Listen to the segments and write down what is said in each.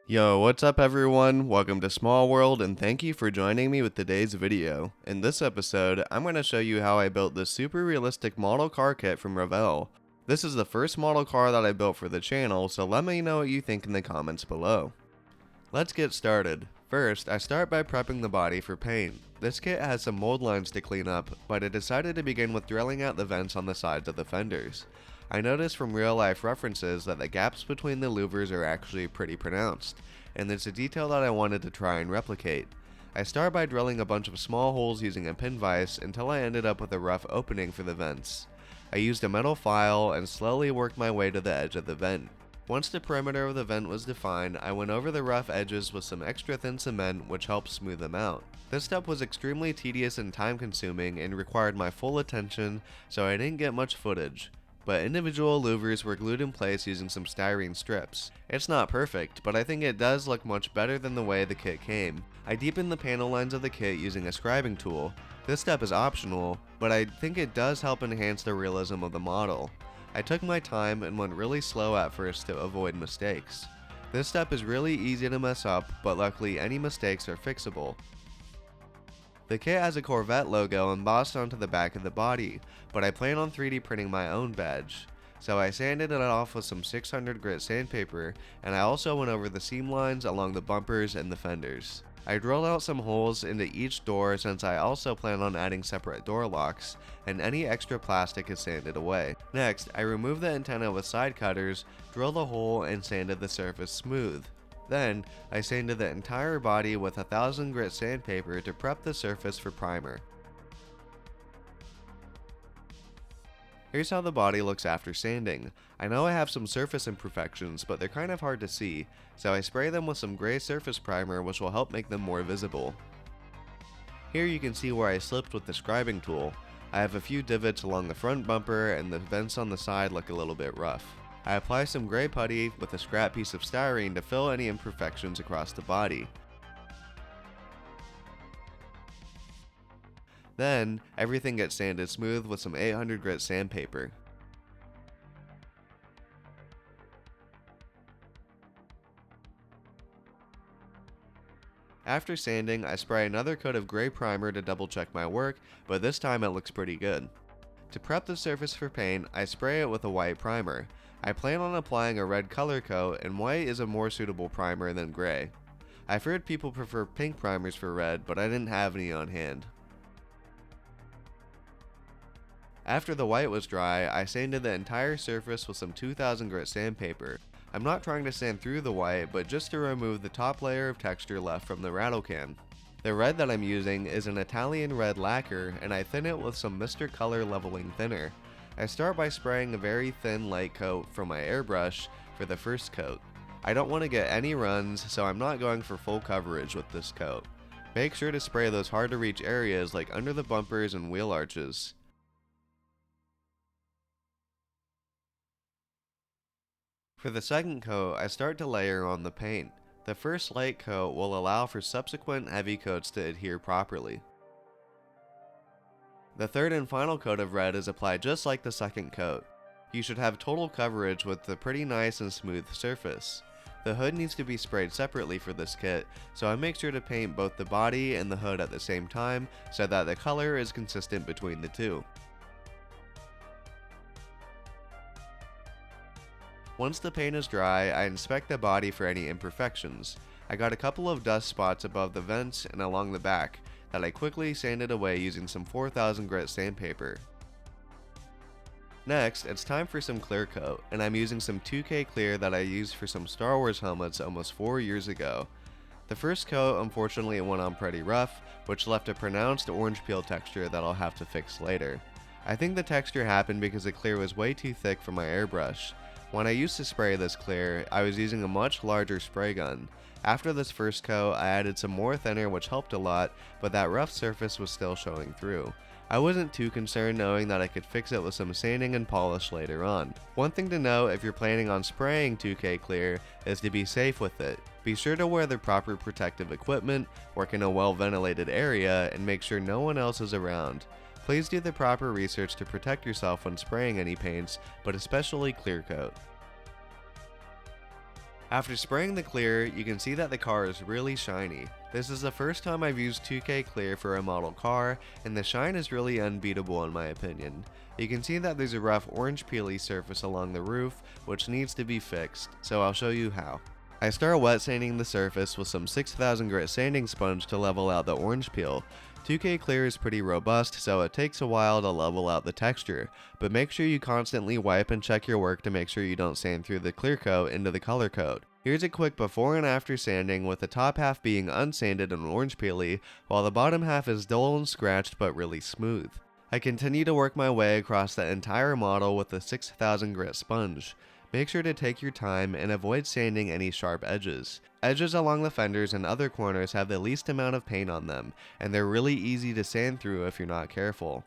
Yo, what's up everyone? Welcome to Small World and thank you for joining me with today's video. In this episode, I'm going to show you how I built this super realistic model car kit from Revell. This is the first model car that I built for the channel, so let me know what you think in the comments below. Let's get started. First, I start by prepping the body for paint. This kit has some mold lines to clean up, but I decided to begin with drilling out the vents on the sides of the fenders. I noticed from real life references that the gaps between the louvers are actually pretty pronounced, and it's a detail that I wanted to try and replicate. I start by drilling a bunch of small holes using a pin vise until I ended up with a rough opening for the vents. I used a metal file and slowly worked my way to the edge of the vent. Once the perimeter of the vent was defined, I went over the rough edges with some extra thin cement which helped smooth them out. This step was extremely tedious and time consuming and required my full attention, so I didn't get much footage. But individual louvers were glued in place using some styrene strips. It's not perfect, but I think it does look much better than the way the kit came. I deepened the panel lines of the kit using a scribing tool. This step is optional, but I think it does help enhance the realism of the model. I took my time and went really slow at first to avoid mistakes. This step is really easy to mess up, but luckily any mistakes are fixable. The kit has a Corvette logo embossed onto the back of the body, but I plan on 3D printing my own badge. So I sanded it off with some 600 grit sandpaper, and I also went over the seam lines along the bumpers and the fenders. I drilled out some holes into each door since I also plan on adding separate door locks, and any extra plastic is sanded away. Next, I removed the antenna with side cutters, drilled a hole, and sanded the surface smooth. Then, I sanded the entire body with 1000 grit sandpaper to prep the surface for primer. Here's how the body looks after sanding. I know I have some surface imperfections, but they're kind of hard to see, so I spray them with some gray surface primer which will help make them more visible. Here you can see where I slipped with the scribing tool. I have a few divots along the front bumper and the vents on the side look a little bit rough. I apply some gray putty with a scrap piece of styrene to fill any imperfections across the body. Then, everything gets sanded smooth with some 800 grit sandpaper. After sanding, I spray another coat of gray primer to double check my work, but this time it looks pretty good. To prep the surface for paint, I spray it with a white primer. I plan on applying a red color coat, and white is a more suitable primer than gray. I've heard people prefer pink primers for red, but I didn't have any on hand. After the white was dry, I sanded the entire surface with some 2000 grit sandpaper. I'm not trying to sand through the white, but just to remove the top layer of texture left from the rattle can. The red that I'm using is an Italian red lacquer, and I thin it with some Mr. Color leveling thinner. I start by spraying a very thin light coat from my airbrush for the first coat. I don't want to get any runs, so I'm not going for full coverage with this coat. Make sure to spray those hard to reach areas like under the bumpers and wheel arches. For the second coat, I start to layer on the paint. The first light coat will allow for subsequent heavy coats to adhere properly. The third and final coat of red is applied just like the second coat. You should have total coverage with a pretty nice and smooth surface. The hood needs to be sprayed separately for this kit, so I make sure to paint both the body and the hood at the same time so that the color is consistent between the two. Once the paint is dry, I inspect the body for any imperfections. I got a couple of dust spots above the vents and along the back that I quickly sanded away using some 4000 grit sandpaper. Next, it's time for some clear coat, and I'm using some 2K clear that I used for some Star Wars helmets almost 4 years ago. The first coat unfortunately went on pretty rough, which left a pronounced orange peel texture that I'll have to fix later. I think the texture happened because the clear was way too thick for my airbrush. When I used to spray this clear, I was using a much larger spray gun. After this first coat, I added some more thinner which helped a lot, but that rough surface was still showing through. I wasn't too concerned knowing that I could fix it with some sanding and polish later on. One thing to know if you're planning on spraying 2K clear is to be safe with it. Be sure to wear the proper protective equipment, work in a well ventilated area, and make sure no one else is around. Please do the proper research to protect yourself when spraying any paints, but especially clear coat. After spraying the clear, you can see that the car is really shiny. This is the first time I've used 2K clear for a model car, and the shine is really unbeatable in my opinion. You can see that there's a rough orange peely surface along the roof, which needs to be fixed, so I'll show you how. I start wet sanding the surface with some 6000 grit sanding sponge to level out the orange peel. 2K clear is pretty robust, so it takes a while to level out the texture, but make sure you constantly wipe and check your work to make sure you don't sand through the clear coat into the color coat. Here's a quick before and after sanding, with the top half being unsanded and orange peely, while the bottom half is dull and scratched but really smooth. I continue to work my way across the entire model with the 6000 grit sponge. Make sure to take your time and avoid sanding any sharp edges. Edges along the fenders and other corners have the least amount of paint on them, and they're really easy to sand through if you're not careful.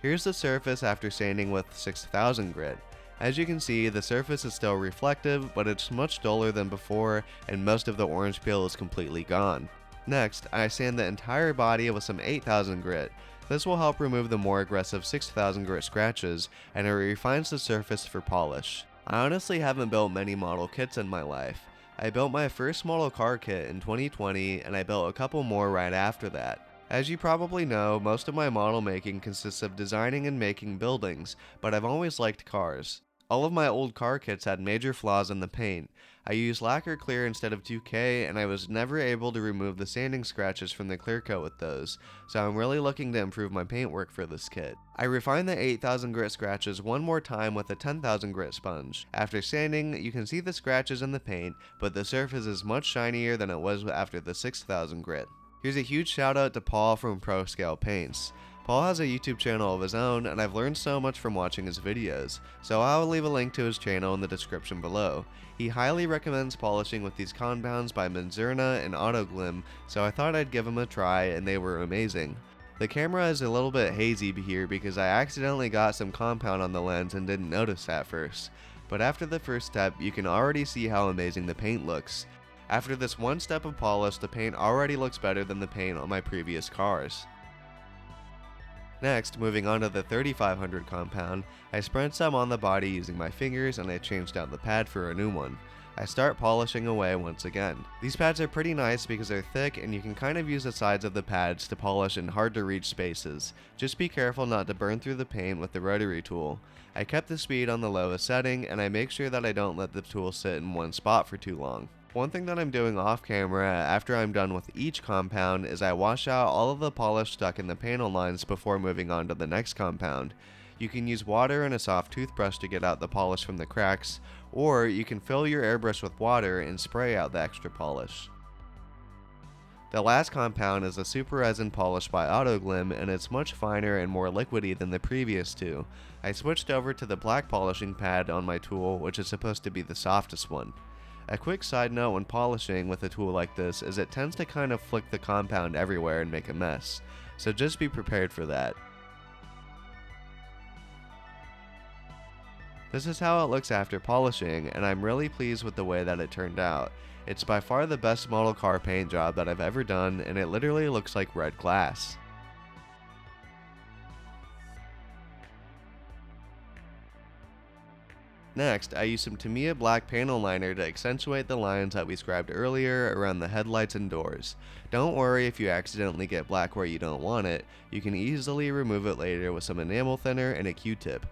Here's the surface after sanding with 6000 grit. As you can see, the surface is still reflective, but it's much duller than before, and most of the orange peel is completely gone. Next, I sand the entire body with some 8000 grit. This will help remove the more aggressive 6000 grit scratches, and it refines the surface for polish. I honestly haven't built many model kits in my life. I built my first model car kit in 2020, and I built a couple more right after that. As you probably know, most of my model making consists of designing and making buildings, but I've always liked cars. All of my old car kits had major flaws in the paint. I used lacquer clear instead of 2K, and I was never able to remove the sanding scratches from the clear coat with those, so I'm really looking to improve my paintwork for this kit. I refined the 8000 grit scratches one more time with a 10,000 grit sponge. After sanding, you can see the scratches in the paint, but the surface is much shinier than it was after the 6000 grit. Here's a huge shout out to Paul from Proscale Paints. Paul has a YouTube channel of his own, and I've learned so much from watching his videos, so I'll leave a link to his channel in the description below. He highly recommends polishing with these compounds by Menzerna and Autoglim, so I thought I'd give them a try, and they were amazing. The camera is a little bit hazy here because I accidentally got some compound on the lens and didn't notice at first, but after the first step, you can already see how amazing the paint looks. After this one step of polish, the paint already looks better than the paint on my previous cars. Next, moving on to the 3500 compound, I spread some on the body using my fingers, and I changed out the pad for a new one. I start polishing away once again. These pads are pretty nice because they're thick, and you can kind of use the sides of the pads to polish in hard to reach spaces. Just be careful not to burn through the paint with the rotary tool. I kept the speed on the lowest setting, and I make sure that I don't let the tool sit in one spot for too long. One thing that I'm doing off camera after I'm done with each compound is I wash out all of the polish stuck in the panel lines before moving on to the next compound. You can use water and a soft toothbrush to get out the polish from the cracks, or you can fill your airbrush with water and spray out the extra polish. The last compound is a super resin polish by Autoglim, and it's much finer and more liquidy than the previous two. I switched over to the black polishing pad on my tool, which is supposed to be the softest one. A quick side note when polishing with a tool like this is it tends to kind of flick the compound everywhere and make a mess, so just be prepared for that. This is how it looks after polishing, and I'm really pleased with the way that it turned out. It's by far the best model car paint job that I've ever done, and it literally looks like red glass. Next, I used some Tamiya black panel liner to accentuate the lines that we scribed earlier around the headlights and doors. Don't worry if you accidentally get black where you don't want it, you can easily remove it later with some enamel thinner and a Q-tip.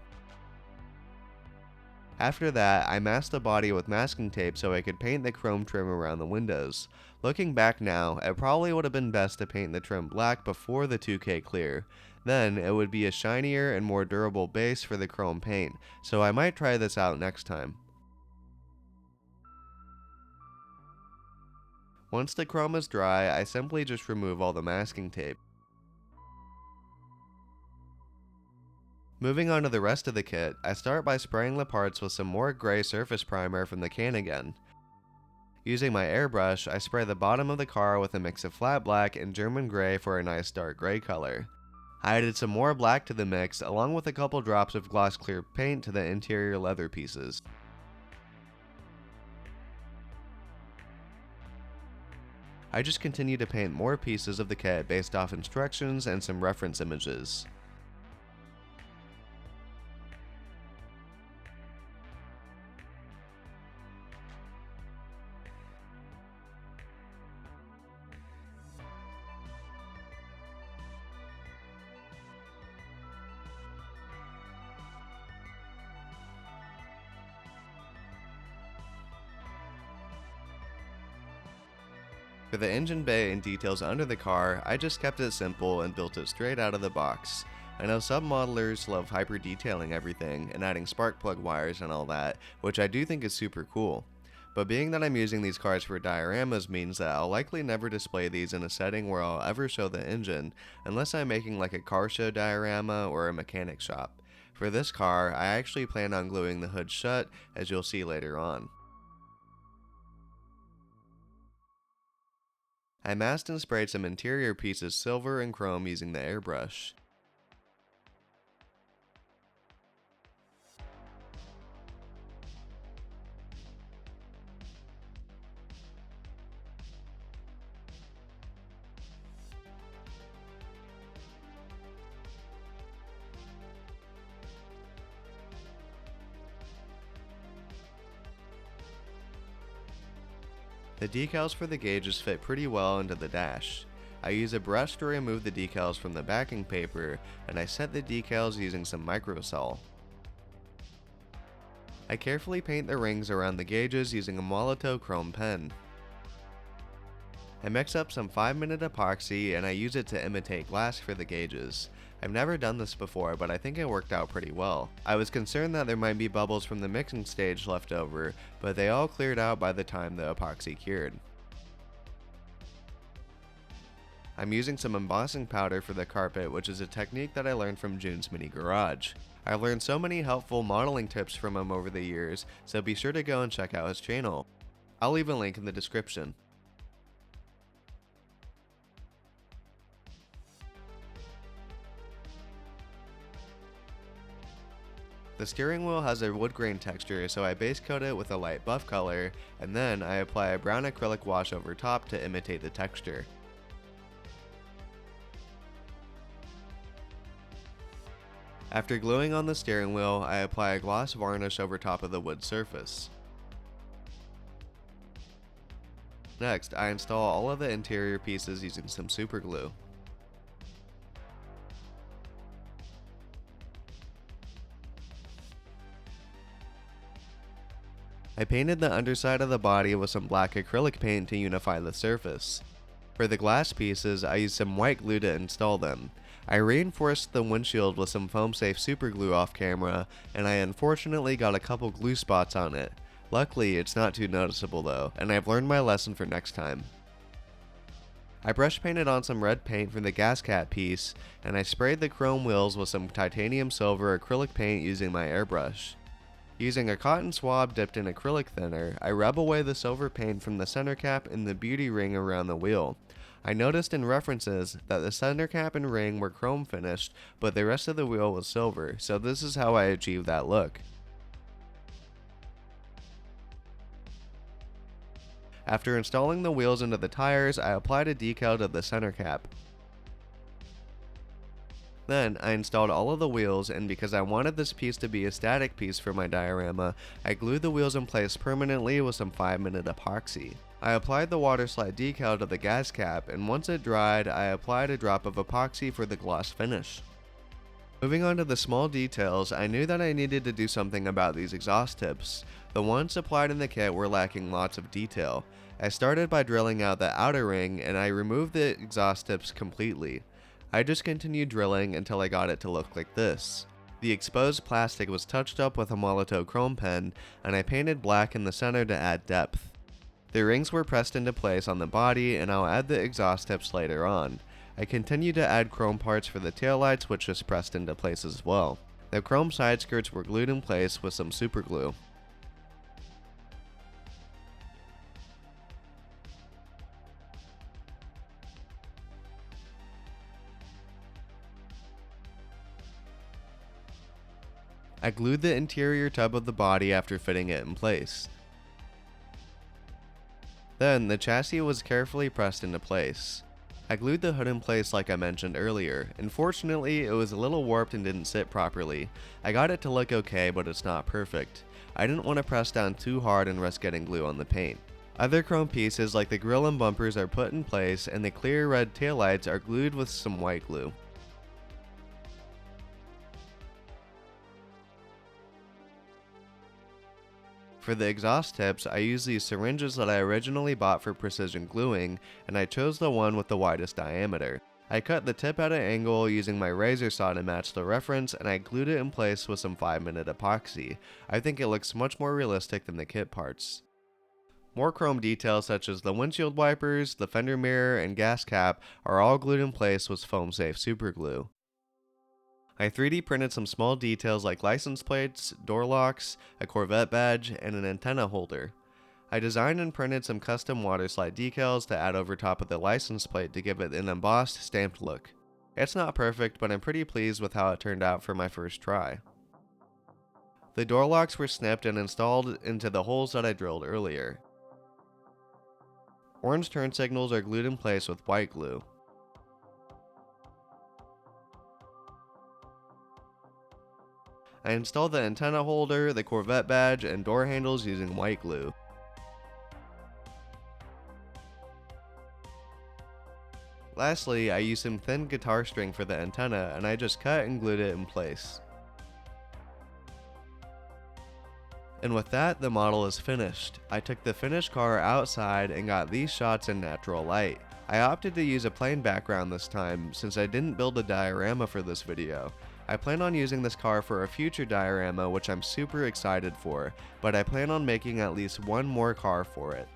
After that, I masked the body with masking tape so I could paint the chrome trim around the windows. Looking back now, it probably would have been best to paint the trim black before the 2K clear. Then, it would be a shinier and more durable base for the chrome paint, so I might try this out next time. Once the chrome is dry, I simply just remove all the masking tape. Moving on to the rest of the kit, I start by spraying the parts with some more gray surface primer from the can again. Using my airbrush, I spray the bottom of the car with a mix of flat black and German gray for a nice dark gray color. I added some more black to the mix, along with a couple drops of gloss clear paint to the interior leather pieces. I just continue to paint more pieces of the kit based off instructions and some reference images. For the engine bay and details under the car, I just kept it simple and built it straight out of the box. I know some modelers love hyper detailing everything and adding spark plug wires and all that, which I do think is super cool. But being that I'm using these cars for dioramas means that I'll likely never display these in a setting where I'll ever show the engine, unless I'm making like a car show diorama or a mechanic shop. For this car, I actually plan on gluing the hood shut, as you'll see later on. I masked and sprayed some interior pieces silver and chrome using the airbrush. The decals for the gauges fit pretty well into the dash. I use a brush to remove the decals from the backing paper, and I set the decals using some microsol. I carefully paint the rings around the gauges using a Molotov chrome pen. I mix up some 5-minute epoxy and I use it to imitate glass for the gauges. I've never done this before, but I think it worked out pretty well. I was concerned that there might be bubbles from the mixing stage left over, but they all cleared out by the time the epoxy cured. I'm using some embossing powder for the carpet, which is a technique that I learned from June's Mini Garage. I've learned so many helpful modeling tips from him over the years, so be sure to go and check out his channel. I'll leave a link in the description. The steering wheel has a wood grain texture, so I base coat it with a light buff color, and then I apply a brown acrylic wash over top to imitate the texture. After gluing on the steering wheel, I apply a gloss varnish over top of the wood surface. Next, I install all of the interior pieces using some super glue. I painted the underside of the body with some black acrylic paint to unify the surface. For the glass pieces, I used some white glue to install them. I reinforced the windshield with some foam safe super glue off camera, and I unfortunately got a couple glue spots on it. Luckily, it's not too noticeable though, and I've learned my lesson for next time. I brush painted on some red paint for the gas cap piece, and I sprayed the chrome wheels with some titanium silver acrylic paint using my airbrush. Using a cotton swab dipped in acrylic thinner, I rub away the silver paint from the center cap and the beauty ring around the wheel. I noticed in references that the center cap and ring were chrome finished, but the rest of the wheel was silver, so this is how I achieved that look. After installing the wheels into the tires, I applied a decal to the center cap. Then, I installed all of the wheels, and because I wanted this piece to be a static piece for my diorama, I glued the wheels in place permanently with some 5-minute epoxy. I applied the water slide decal to the gas cap, and once it dried, I applied a drop of epoxy for the gloss finish. Moving on to the small details, I knew that I needed to do something about these exhaust tips. The ones supplied in the kit were lacking lots of detail. I started by drilling out the outer ring, and I removed the exhaust tips completely. I just continued drilling until I got it to look like this. The exposed plastic was touched up with a Molotov chrome pen, and I painted black in the center to add depth. The rings were pressed into place on the body, and I'll add the exhaust tips later on. I continued to add chrome parts for the taillights, which was pressed into place as well. The chrome side skirts were glued in place with some super glue. I glued the interior tub of the body after fitting it in place. Then, the chassis was carefully pressed into place. I glued the hood in place like I mentioned earlier. Unfortunately, it was a little warped and didn't sit properly. I got it to look okay, but it's not perfect. I didn't want to press down too hard and risk getting glue on the paint. Other chrome pieces like the grille and bumpers are put in place, and the clear red taillights are glued with some white glue. For the exhaust tips, I used these syringes that I originally bought for precision gluing, and I chose the one with the widest diameter. I cut the tip at an angle using my razor saw to match the reference, and I glued it in place with some 5-minute epoxy. I think it looks much more realistic than the kit parts. More chrome details such as the windshield wipers, the fender mirror, and gas cap are all glued in place with foam safe super glue. I 3D printed some small details like license plates, door locks, a Corvette badge, and an antenna holder. I designed and printed some custom water slide decals to add over top of the license plate to give it an embossed, stamped look. It's not perfect, but I'm pretty pleased with how it turned out for my first try. The door locks were snipped and installed into the holes that I drilled earlier. Orange turn signals are glued in place with white glue. I installed the antenna holder, the Corvette badge, and door handles using white glue. Lastly, I used some thin guitar string for the antenna, and I just cut and glued it in place. And with that, the model is finished. I took the finished car outside and got these shots in natural light. I opted to use a plain background this time since I didn't build a diorama for this video. I plan on using this car for a future diorama, which I'm super excited for, but I plan on making at least one more car for it.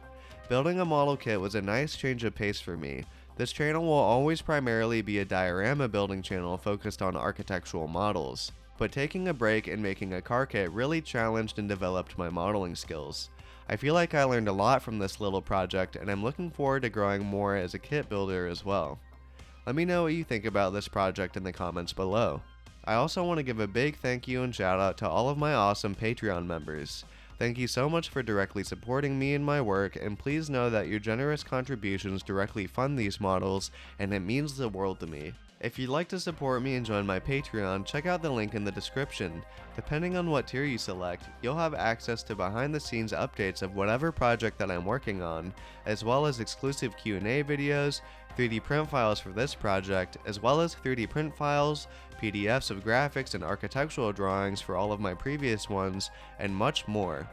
Building a model kit was a nice change of pace for me. This channel will always primarily be a diorama building channel focused on architectural models, but taking a break and making a car kit really challenged and developed my modeling skills. I feel like I learned a lot from this little project, and I'm looking forward to growing more as a kit builder as well. Let me know what you think about this project in the comments below. I also want to give a big thank you and shout out to all of my awesome Patreon members. Thank you so much for directly supporting me and my work, and please know that your generous contributions directly fund these models, and it means the world to me. If you'd like to support me and join my Patreon, check out the link in the description. Depending on what tier you select, you'll have access to behind the scenes updates of whatever project that I'm working on, as well as exclusive Q&A videos, 3D print files for this project, as well as 3D print files, PDFs of graphics and architectural drawings for all of my previous ones, and much more.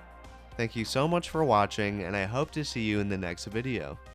Thank you so much for watching, and I hope to see you in the next video.